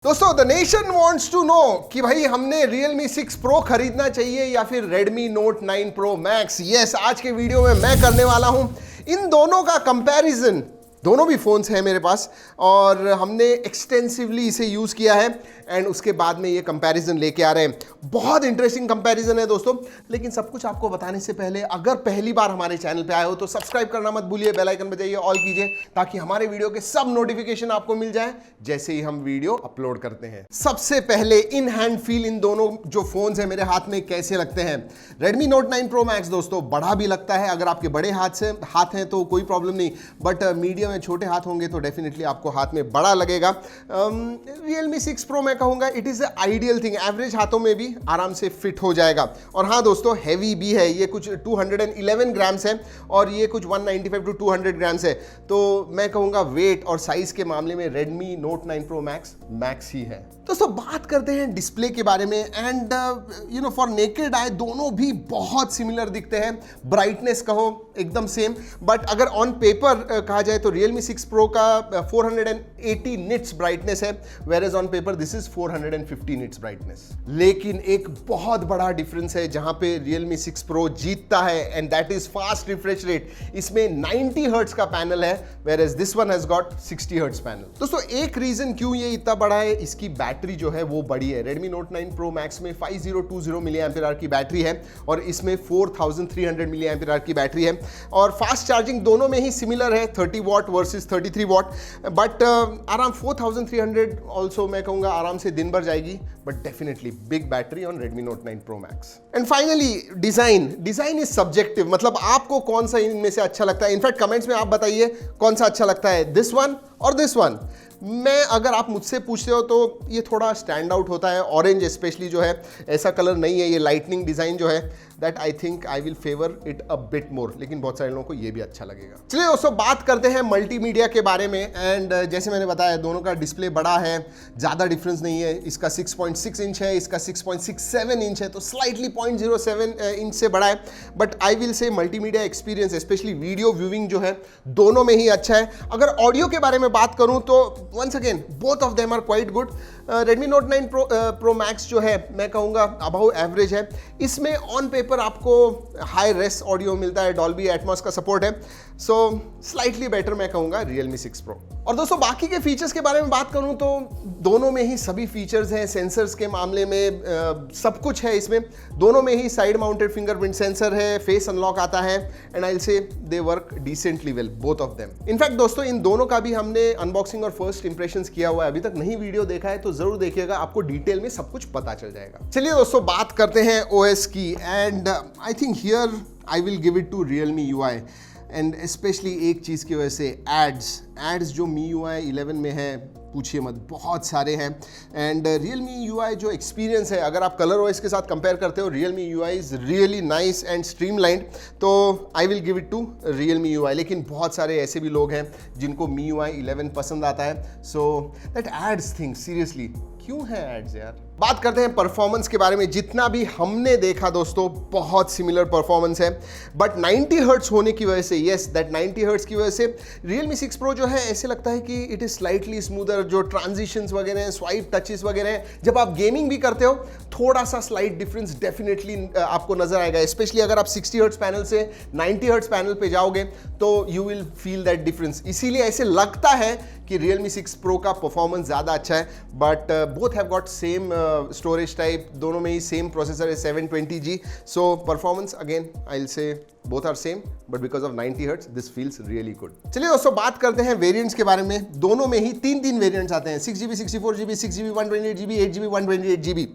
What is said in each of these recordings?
दोस्तों the nation wants to know कि भाई हमने Realme 6 Pro खरीदना चाहिए या फिर Redmi Note 9 Pro Max। Yes, आज के वीडियो में मैं करने वाला हूं इन दोनों का कंपैरिजन। दोनों भी फोन्स हैं मेरे पास और हमने एक्सटेंसिवली इसे यूज़ किया है एंड उसके बाद में ये कंपैरिजन लेके आ रहे हैं। बहुत इंटरेस्टिंग कंपैरिजन है दोस्तों, लेकिन सब कुछ आपको बताने से पहले अगर पहली बार हमारे चैनल पे आए हो तो सब्सक्राइब करना मत भूलिए, बेल आइकन बजाइए, ऑल कीजिए ताकि हमारे वीडियो के सब नोटिफिकेशन आपको मिल जाए जैसे ही हम वीडियो अपलोड करते हैं। सबसे पहले इन हैंड फील इन दोनों जो फोन्स हैं मेरे हाथ में कैसे लगते हैं। Redmi Note 9 Pro Max दोस्तों बड़ा भी लगता है, अगर आपके बड़े हाथ हैं तो कोई प्रॉब्लम नहीं, बट मीडियम में छोटे हाथ होंगे तो डेफिनेटली आपको हाथ में बड़ा लगेगा। Realme 6 Pro मैं कहूंगा it is ideal thing, average हाथों में भी आराम से फिट हो जाएगा। और हाँ दोस्तों, हैवी भी है, ये कुछ 211 ग्राम्स है और ये कुछ 195 टू 200 ग्राम्स है, तो मैं कहूंगा वेट और साइज के मामले में Redmi Note 9 Pro Max max ही है। दोस्तों बात करते हैं डिस्प्ले के बारे में and you know for naked eye दोनों भी बहुत सिमिलर दिखते हैं। ब्राइटनेस कहो एकदम सेम, बट अगर ऑन पेपर कहा जाए तो Realme 6 Pro का 480 निट्स ब्राइटनेस है, where on paper this is 450 nits brightness. लेकिन एक बहुत बड़ा डिफरेंस है जहां पे Realme 6 Pro जीतता है and that is fast refresh rate. इसमें 90 हर्ट्ज का पैनल है, whereas this one has got 60 hertz panel. दोस्तों एक रीजन क्यों ये इतना बड़ा है, इसकी बैटरी जो है वो बड़ी है। Redmi Note 9 Pro Max में 5020 मिली एम्पीयर आवर की बैटरी है और इसमें 4300 मिली एम्पीयर आवर की बैटरी है और फास्ट चार्जिंग दोनों में ही सिमिलर है, 30 what versus 33 what, but around 4300 also मैं कहूंगा आराम से दिन भर जाएगी, but definitely big battery on Redmi Note 9 Pro Max। And finally design is subjective, मतलब आपको कौन सा इनमें से अच्छा लगता है। इनफैक्ट कमेंट्स में आप बताइए कौन सा अच्छा लगता है, दिस वन और दिस वन। मैं अगर आप मुझसे पूछते हो तो ये थोड़ा स्टैंड आउट होता है, ऑरेंज स्पेशली जो है ऐसा कलर नहीं है, ये लाइटनिंग डिज़ाइन जो है that I think I will favour it a bit more, लेकिन बहुत सारे लोगों को ये भी अच्छा लगेगा। चलिए दोस्तों बात करते हैं मल्टीमीडिया के बारे में एंड जैसे मैंने बताया दोनों का डिस्प्ले बड़ा है, ज़्यादा डिफरेंस नहीं है। इसका 6.6 इंच है, इसका 6.67 इंच है, तो स्लाइटली 0.07 इंच से बड़ा है, बट आई विल से multimedia experience specially video viewing जो है दोनों में ही अच्छा है। अगर ऑडियो के बारे में बात करूं तो once again both of them are quite good। Redmi Note 9 Pro Max जो है मैं कहूँगा अबाउ एवरेज है। इसमें ऑन पेपर आपको हाई रेस ऑडियो मिलता है, डॉल्बी एटमॉस का सपोर्ट है, सो स्लाइटली बेटर मैं कहूँगा Realme 6 Pro। और दोस्तों बाकी के फीचर्स के बारे में बात करूँ तो दोनों में ही सभी फीचर्स हैं। सेंसर्स के मामले में सब कुछ है इसमें, दोनों में ही साइड माउंटेड फिंगरप्रिंट सेंसर है, फेस अनलॉक आता है एंड आई विल से they work decently well both of them. In fact दोस्तों इन दोनों का भी हमने अनबॉक्सिंग और फर्स्ट इंप्रेशंस किया हुआ है, अभी तक नहीं वीडियो देखा है तो जरूर देखिएगा, आपको डिटेल में सब कुछ पता चल जाएगा। चलिए दोस्तों बात करते हैं OS की and I think here I will give it to Realme UI and specially एक चीज़ की वजह से एड्स जो MIUI 11 में है पूछिए मत, बहुत सारे हैं। एंड Realme UI जो एक्सपीरियंस है, अगर आप कलर OS के साथ कंपेयर करते हो Realme UI is really nice and streamlined, तो I will give it to Realme UI। लेकिन बहुत सारे ऐसे भी लोग हैं जिनको MIUI 11 पसंद आता है, so that adds things seriously क्यों है एड्स यार। बात करते हैं परफॉर्मेंस के बारे में। जितना भी हमने देखा दोस्तों बहुत सिमिलर परफॉर्मेंस है, बट 90 हर्ट्ज होने की वजह से, यस दैट 90 हर्ट्ज की वजह से Realme 6 Pro जो है ऐसे लगता है कि इट इज स्लाइटली स्मूदर। जो ट्रांजिशंस वगैरह हैं, स्वाइप टचेस वगैरह हैं, जब आप गेमिंग भी करते हो थोड़ा सा स्लाइट डिफरेंस डेफिनेटली आपको नजर आएगा, स्पेशली अगर आप 60 हर्ट्ज पैनल से 90 हर्ट्ज पैनल पे जाओगे तो you will feel that difference. इसीलिए ऐसे लगता है कि Realme 6 Pro का परफॉर्मेंस ज़्यादा अच्छा है, but both have got same storage type, दोनों में ही सेम प्रोसेसर है 720G, so performance again I will say both are same, but because of 90 hertz this feels really good. चलिए दोस्तों बात करते हैं वेरिएंट्स के बारे में। दोनों में ही तीन वेरिएंट्स आते हैं, 6GB 64GB, 6GB 128GB, 8GB 128GB।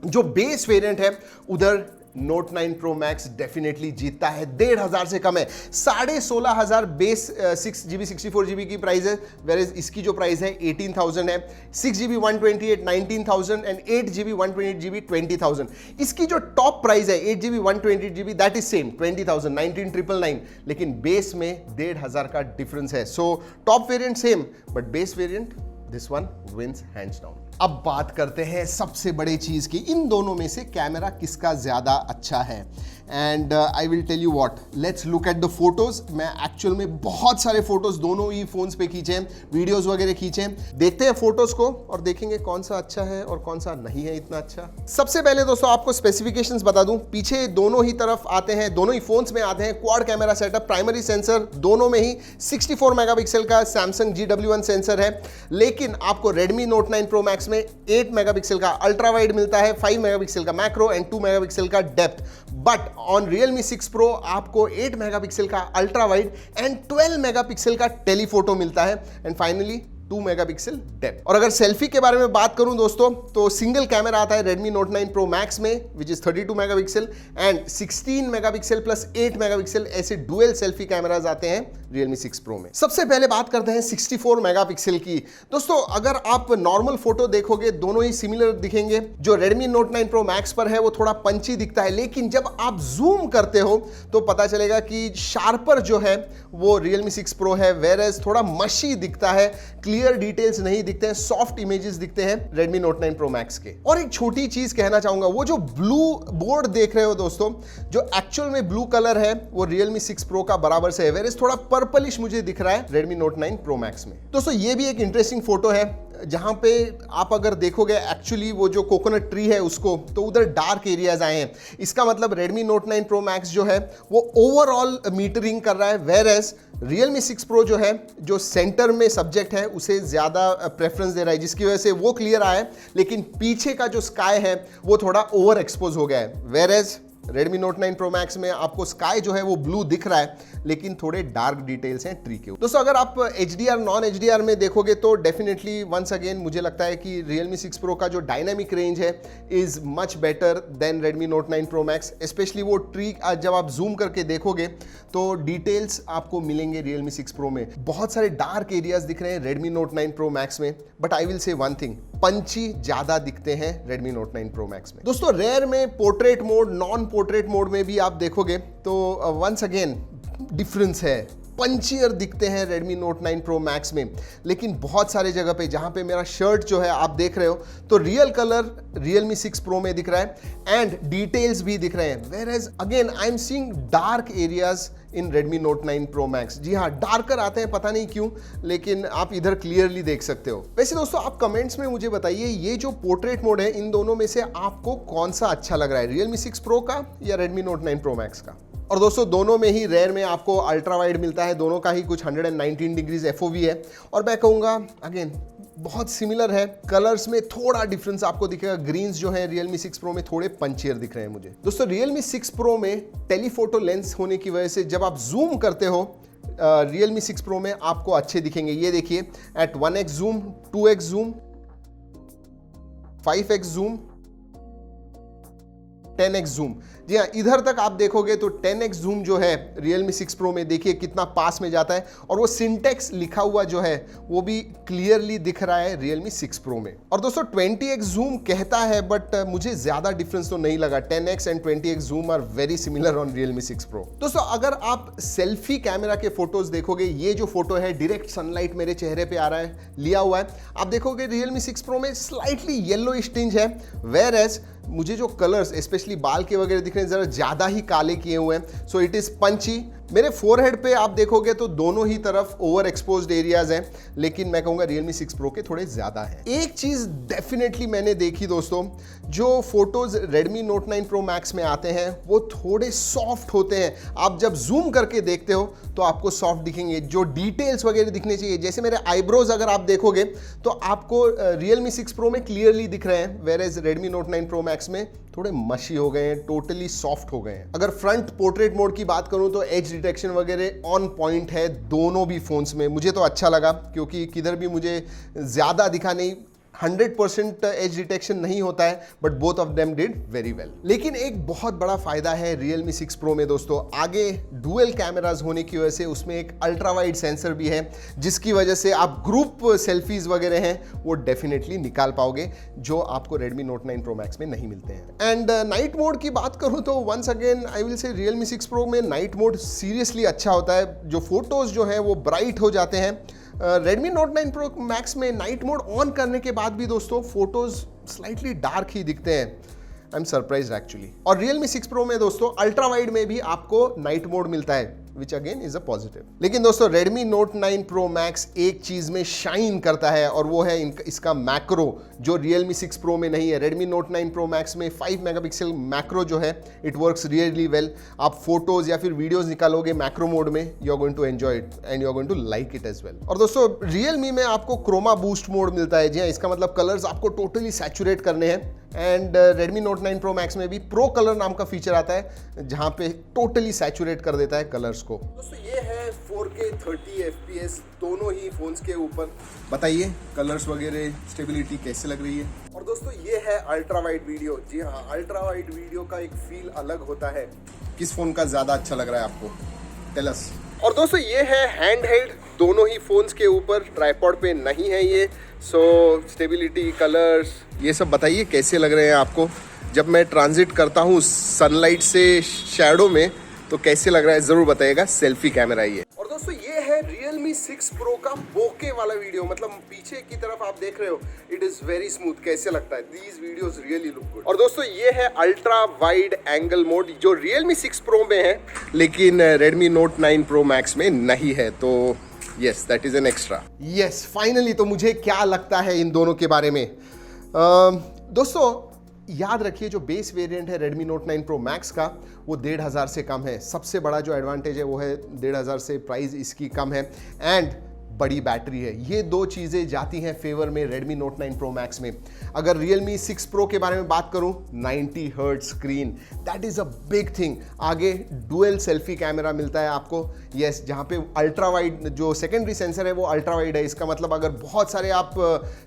जो बेस वेरिएंट है उधर Note 9 Pro Max डेफिनेटली जीतता है, 1500 से कम है, 16,500 बेस 6GB 64GB की प्राइस है, वेयर इसकी जो प्राइस है 18,000 है। 6GB 128 19,000 and 8GB 128GB 20,000। इसकी जो टॉप प्राइस है 8GB 128GB that is same 20,000 19,999, लेकिन बेस में 1500 का डिफरेंस है। So top variant same but base variant this one wins hands down. अब बात करते हैं सबसे बड़े चीज की, इन दोनों में से कैमरा किसका ज्यादा अच्छा है। And I will tell you what, let's look at the photos. मैं एक्चुअल में बहुत सारे फोटोज दोनों ही फोन्स पे खींचे हैं, वीडियोस वगैरह खींचे हैं। देखते हैं फोटोज को और देखेंगे कौन सा अच्छा है और कौन सा नहीं है इतना अच्छा। सबसे पहले दोस्तों आपको स्पेसिफिकेशंस बता दूं, पीछे दोनों ही तरफ आते हैं, दोनों ही फोन्स में आते हैं quad camera setup, primary sensor दोनों में ही 64 मेगापिक्सल का सैमसंग GW1 सेंसर है। लेकिन आपको Redmi Note 9 Pro Max में 8 मेगापिक्सल का अल्ट्रा वाइड मिलता है, 5 मेगापिक्सल का मैक्रो एंड 2 मेगापिक्सल का depth. But on Realme 6 Pro आपको 8 मेगापिक्सल का अल्ट्रा वाइड एंड 12 मेगापिक्सल का टेलीफोटो मिलता है एंड फाइनली 2 मेगापिक्सल डेप्थ। और अगर सेल्फी के बारे में बात करूं दोस्तों, तो सिंगल कैमरा आता है Redmi Note 9 Pro Max में which is 32 megapixel and 16 megapixel plus 8 megapixel, ऐसे डुअल सेल्फी कैमराज आते हैं Realme 6 Pro में। सबसे पहले बात करते हैं 64 मेगापिक्सल की। दोस्तों अगर आप नॉर्मल फोटो देखोगे दोनों ही सिमिलर दिखेंगे। जो Redmi Note 9 Pro Max पर है वो थोड़ा पंची दिखता है, लेकिन जब आप जूम करते हो तो पता चलेगा कि शार्पर जो है वो Realme 6 Pro है, वेयरएज थोड़ा मशी दिखता है, क्लियर डिटेल्स नहीं दिखते हैं, सॉफ्ट इमेजेस दिखते हैं Redmi Note 9 Pro Max के। और एक छोटी चीज कहना चाहूंगा, वो जो ब्लू बोर्ड देख रहे हो दोस्तों, जो एक्चुअल में ब्लू कलर है वो Realme 6 Pro का बराबर से है, वेयरएज थोड़ा पर्पलिश मुझे दिख रहा है Redmi Note 9 Pro Max में। दोस्तों ये भी एक इंटरेस्टिंग फोटो है, जहां पे आप अगर देखोगे एक्चुअली वो जो कोकोनट ट्री है उसको, तो उधर डार्क एरियाज आए हैं। इसका मतलब Redmi Note 9 Pro Max जो है वो ओवरऑल मीटरिंग कर रहा है, वेयरएज Realme 6 Pro जो है, जो सेंटर में सब्जेक्ट है उसे ज्यादा प्रेफरेंस दे रहा है, जिसकी वजह से वो क्लियर आया है, लेकिन पीछे का जो स्काई है वो थोड़ा ओवर एक्सपोज हो गया है। Whereas Redmi Note 9 Pro Max में आपको स्काई जो है वो ब्लू दिख रहा है, लेकिन थोड़े डार्क डिटेल्स हैं ट्री के। दोस्तों अगर आप HDR नॉन HDR में देखोगे तो डेफिनेटली वंस अगेन मुझे लगता है कि Realme 6 Pro का जो डायनामिक रेंज है is much better than Redmi Note 9 Pro Max। Specially वो ट्री जब आप जूम करके देखोगे तो डिटेल्स आपको मिलेंगे Realme 6 Pro में। बहुत सारे डार्क एरियाज दिख रहे हैं Redmi Note 9 Pro Max में, but I will say one thing, punchy ज्यादा दिखते हैं Redmi Note 9 Pro Max में। दोस्तों रेयर में portrait mode, non portrait mode में भी आप देखोगे तो वंस अगेन डिफरेंस है, पंचियर दिखते हैं Redmi Note 9 Pro Max में। लेकिन बहुत सारे जगह पे, जहां पे मेरा शर्ट जो है आप देख रहे हो, तो रियल कलर Realme 6 Pro में दिख रहा है एंड डिटेल्स भी दिख रहे हैं, whereas again I am seeing dark areas in Redmi Note 9 Pro Max। जी हाँ, डार्कर आते हैं, पता नहीं क्यों, लेकिन आप इधर क्लियरली देख सकते हो। वैसे दोस्तों आप कमेंट्स में मुझे बताइए, ये जो पोर्ट्रेट मोड है इन दोनों में से आपको कौन सा अच्छा लग रहा है, Realme 6 Pro का या Redmi Note 9 Pro Max का। और दोस्तों दोनों में ही रेयर में आपको अल्ट्रा वाइड मिलता है, दोनों का ही कुछ 119 डिग्रीज FOV है। और मैं कहूँगा अगेन बहुत सिमिलर है, कलर्स में थोड़ा डिफरेंस आपको दिखेगा। ग्रीन्स जो है Realme 6 Pro में थोड़े पंचियर दिख रहे हैं मुझे। दोस्तों Realme 6 Pro में टेलीफोटो लेंस होने की वजह से जब आप जूम करते हो Realme 6 Pro में आपको अच्छे दिखेंगे। ये देखिए at 1x zoom, 2x zoom, 5x zoom, 10x zoom. जी हाँ, इधर तक आप देखोगे तो 10x जूम जो है Realme 6 Pro में देखिए कितना पास में जाता है, और वो सिंटेक्स लिखा हुआ जो है वो भी क्लियरली दिख रहा है Realme 6 Pro में। और दोस्तों 20x जूम कहता है, बट मुझे ज्यादा डिफरेंस तो नहीं लगा। 10x and 20x zoom are very similar on Realme 6 Pro। दोस्तों अगर आप सेल्फी कैमरा के फोटोज देखोगे, ये जो फोटो है डायरेक्ट सनलाइट मेरे चेहरे पे आ रहा है, लिया हुआ है, आप देखोगे Realme 6 Pro में स्लाइटली येलोइश टिंज है, वेयरएज मुझे जो कलर्स स्पेशली बाल के वगैरह दिख रहे हैं जरा ज्यादा ही काले किए हुए हैं, सो इट इज पंची। मेरे फोरहेड पे आप देखोगे तो दोनों ही तरफ ओवर एक्सपोज्ड एरियाज हैं, लेकिन मैं कहूंगा Realme 6 Pro के थोड़े ज्यादा हैं। एक चीज डेफिनेटली मैंने देखी दोस्तों, जो photos Redmi Note 9 Pro Max में आते हैं वो थोड़े सॉफ्ट होते हैं। आप जब जूम करके देखते हो तो आपको सॉफ्ट दिखेंगे, जो डिटेल्स वगैरह दिखने चाहिए, जैसे मेरे आईब्रोज अगर आप देखोगे तो आपको Realme 6 Pro में क्लियरली दिख रहे हैं, whereas Redmi Note 9 Pro Max में थोड़े मशी हो गए हैं, टोटली सॉफ्ट हो गए हैं। अगर फ्रंट पोर्ट्रेट मोड की बात करूं तो एज डिटेक्शन वगैरह ऑन पॉइंट है दोनों भी फोन्स में। मुझे तो अच्छा लगा क्योंकि किधर भी मुझे ज्यादा दिखा नहीं, 100% एज डिटेक्शन नहीं होता है, but both of them did very well. लेकिन एक बहुत बड़ा फायदा है Realme 6 Pro में दोस्तों, आगे डुअल कैमराज होने की वजह से उसमें एक अल्ट्रा वाइड सेंसर भी है, जिसकी वजह से आप ग्रुप सेल्फीज वगैरह हैं वो डेफिनेटली निकाल पाओगे, जो आपको Redmi Note 9 Pro Max में नहीं मिलते हैं। एंड नाइट मोड की बात करूं तो once again I will say Realme 6 Pro में नाइट मोड सीरियसली अच्छा होता है। जो फोटोज जो है वो ब्राइट हो जाते हैं, Redmi Note 9 Pro Max में नाइट मोड ऑन करने के बाद भी दोस्तों फोटोज स्लाइटली डार्क ही दिखते हैं। I am surprised actually. और Realme 6 Pro में दोस्तों अल्ट्रा वाइड में भी आपको नाइट मोड मिलता है, which again is a positive. लेकिन दोस्तों Redmi Note 9 Pro Max एक चीज में शाइन करता है और वो है इसका मैक्रो, जो Realme 6 Pro में नहीं है। Redmi Note 9 Pro Max में 5 मेगापिक्सल मैक्रो जो है, इट वर्क्स रियली वेल। आप फोटोज या फिर वीडियोज निकालोगे मैक्रो मोड में, you are going to enjoy it and you are going to like it as well. और दोस्तों Realme में आपको क्रोमा बूस्ट मोड मिलता है। जी हाँ, इसका मतलब कलर्स आपको टोटली सैचुरेट करने हैं। And Redmi Note 9 Pro Max में भी प्रो कलर नाम का फीचर आता है, जहां पे टोटली सैचुरेट कर देता है कलर्स को। दोस्तों ये है 4K 30 FPS दोनों ही फोन्स के ऊपर। बताइए कलर्स वगैरह स्टेबिलिटी कैसे लग रही है। और दोस्तों ये है अल्ट्रा वाइड वीडियो। जी हाँ, अल्ट्रा वाइड वीडियो का एक फील अलग होता है। किस फोन का ज्यादा अच्छा लग रहा है आपको, टेल अस। और दोस्तों ये है हैंड हेल्ड दोनों ही फोन्स के ऊपर, ट्राइपॉड पे नहीं है ये। सो स्टेबिलिटी, कलर्स, ये सब बताइए कैसे लग रहे हैं आपको। जब मैं ट्रांजिट करता हूँ सनलाइट से शैडो में तो कैसे लग रहा है ज़रूर बताइएगा। सेल्फी कैमरा ये। और दोस्तों ये है Realme 6 Pro का बोके वाला वीडियो, मतलब पीछे की तरफ आप देख रहे हो, इट इज वेरी स्मूथ। कैसे लगता है, these videos really look good. और दोस्तों ये है अल्ट्रा वाइड एंगल मोड, जो Realme 6 Pro में है लेकिन Redmi Note 9 Pro Max में नहीं है। तो yes, that is an extra. Yes, finally तो मुझे क्या लगता है इन दोनों के बारे में। दोस्तों याद रखिए, जो बेस वेरिएंट है Redmi Note 9 Pro Max का, वो 1500 से कम है। सबसे बड़ा जो एडवांटेज है वो है 1500 से प्राइस इसकी कम है एंड बड़ी बैटरी है। ये दो चीज़ें जाती हैं फेवर में Redmi Note 9 Pro Max में। अगर Realme 6 Pro के बारे में बात करूं, 90 hertz screen, that is a big thing. आगे डुअल सेल्फी कैमरा मिलता है आपको, यस, जहाँ पे अल्ट्रा वाइड जो सेकेंडरी सेंसर है वो अल्ट्रा वाइड है। इसका मतलब अगर बहुत सारे आप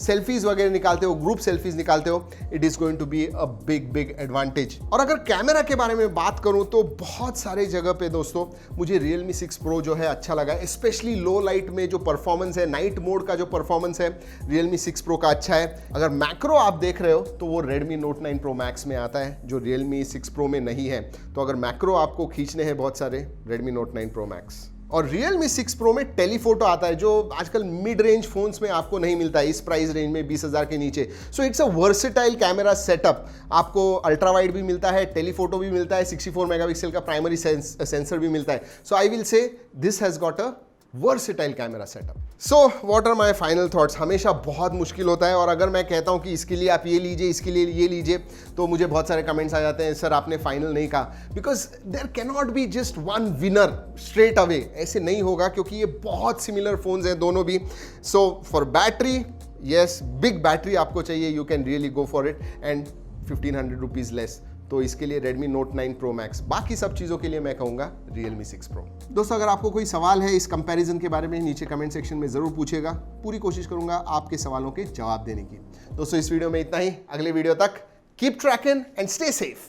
सेल्फीज वगैरह निकालते हो, ग्रुप सेल्फीज निकालते हो, it is going to be a big advantage. और अगर कैमरा के बारे में बात करूं तो बहुत सारे जगह पे दोस्तों मुझे Realme 6 Pro जो है अच्छा लगा, स्पेशली लो लाइट में जो परफॉर्मेंस है, नाइट मोड का जो परफॉर्मेंस है Realme 6 Pro का अच्छा है। अगर मैक्रो आप देख रहे हो तो वो Redmi Note 9 Pro Max में आता है, जो Realme 6 Pro में नहीं है। तो अगर मैक्रो आपको खींचने हैं बहुत सारे, Redmi Note 9 Pro Max। और Realme 6 Pro में टेलीफोटो आता है, जो आजकल मिड रेंज फोन्स में आपको नहीं मिलता है, इस प्राइस रेंज में 20,000 के नीचे। So it's a versatile camera setup. आपको अल्ट्रा वाइड भी मिलता है, टेलीफोटो भी मिलता है, 64 मेगापिक्सल का प्राइमरी सेंसर भी मिलता है। So I will say this has got a versatile camera setup. So what are my final thoughts. हमेशा बहुत मुश्किल होता है, और अगर मैं कहता हूं कि इसके लिए आप ये लीजिए, इसके लिए ये लीजिए, तो मुझे बहुत सारे कमेंट्स आ जाते हैं, सर आपने फाइनल नहीं कहा। Because there can not be just one winner straight away, ऐसे नहीं होगा, क्योंकि ये बहुत सिमिलर फोन्स हैं दोनों भी। So for battery, yes, big battery आपको चाहिए, you can really go for it, and 1500 rupees less, तो इसके लिए Redmi Note 9 Pro Max। बाकी सब चीज़ों के लिए मैं कहूँगा Realme 6 Pro। दोस्तों अगर आपको कोई सवाल है इस कंपैरिजन के बारे में, नीचे कमेंट सेक्शन में ज़रूर पूछेगा, पूरी कोशिश करूँगा आपके सवालों के जवाब देने की। दोस्तों इस वीडियो में इतना ही, अगले वीडियो तक keep trekking and stay safe.